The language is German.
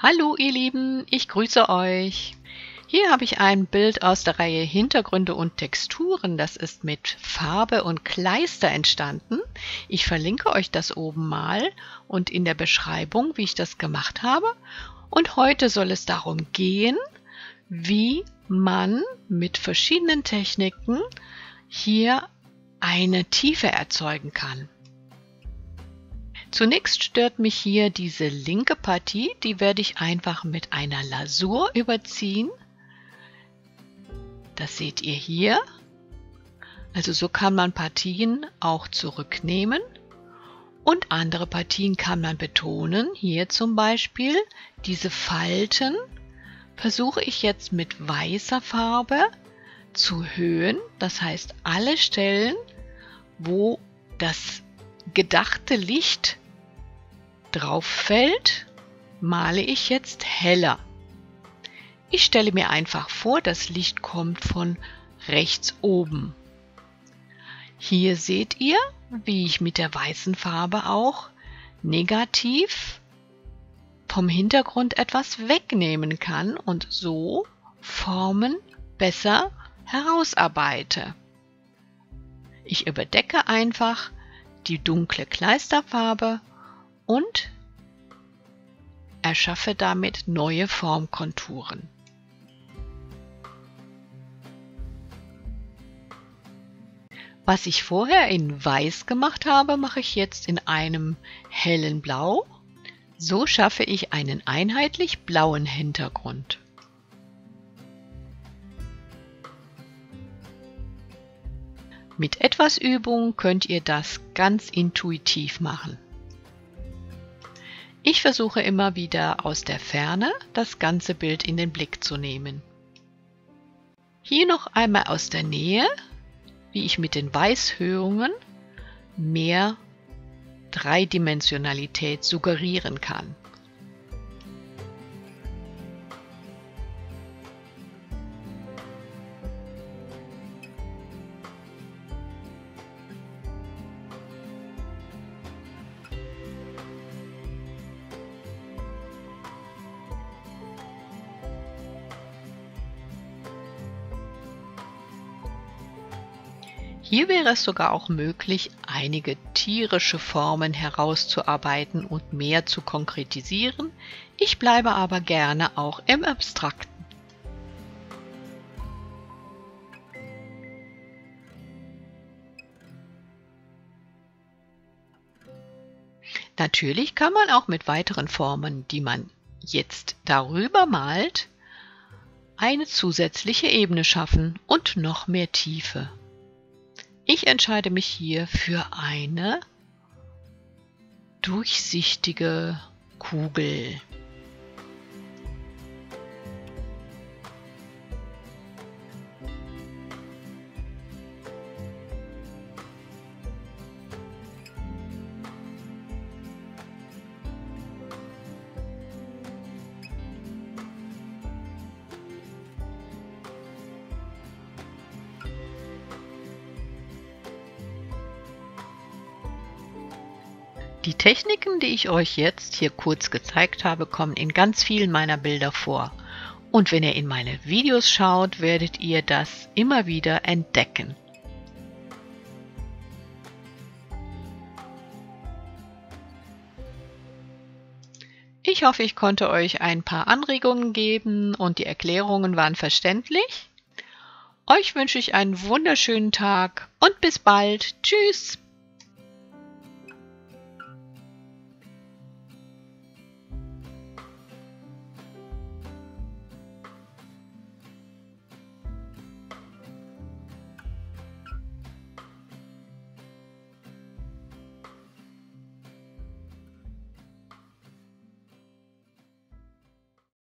Hallo ihr Lieben, ich grüße euch. Hier habe ich ein Bild aus der Reihe Hintergründe und Texturen. Das ist mit Farbe und Kleister entstanden. Ich verlinke euch das oben mal und in der Beschreibung, wie ich das gemacht habe. Und heute soll es darum gehen, wie man mit verschiedenen Techniken hier eine Tiefe erzeugen kann. Zunächst stört mich hier diese linke Partie, die werde ich einfach mit einer Lasur überziehen. Das seht ihr hier. Also so kann man Partien auch zurücknehmen und andere Partien kann man betonen. Hier zum Beispiel diese Falten versuche ich jetzt mit weißer Farbe zu höhen. Das heißt, alle Stellen, wo das gedachte Licht drauf fällt, male ich jetzt heller. Ich stelle mir einfach vor, das Licht kommt von rechts oben. Hier seht ihr, wie ich mit der weißen Farbe auch negativ vom Hintergrund etwas wegnehmen kann und so Formen besser herausarbeite. Ich überdecke einfach die dunkle Kleisterfarbe und erschaffe damit neue Formkonturen. Was ich vorher in Weiß gemacht habe, mache ich jetzt in einem hellen Blau. So schaffe ich einen einheitlich blauen Hintergrund. Mit etwas Übung könnt ihr das ganz intuitiv machen. Ich versuche immer wieder aus der Ferne das ganze Bild in den Blick zu nehmen. Hier noch einmal aus der Nähe, wie ich mit den Weißhöhungen mehr Dreidimensionalität suggerieren kann. Hier wäre es sogar auch möglich, einige tierische Formen herauszuarbeiten und mehr zu konkretisieren. Ich bleibe aber gerne auch im Abstrakten. Natürlich kann man auch mit weiteren Formen, die man jetzt darüber malt, eine zusätzliche Ebene schaffen und noch mehr Tiefe. Ich entscheide mich hier für eine durchsichtige Kugel. Die Techniken, die ich euch jetzt hier kurz gezeigt habe, kommen in ganz vielen meiner Bilder vor. Und wenn ihr in meine Videos schaut, werdet ihr das immer wieder entdecken. Ich hoffe, ich konnte euch ein paar Anregungen geben und die Erklärungen waren verständlich. Euch wünsche ich einen wunderschönen Tag und bis bald. Tschüss!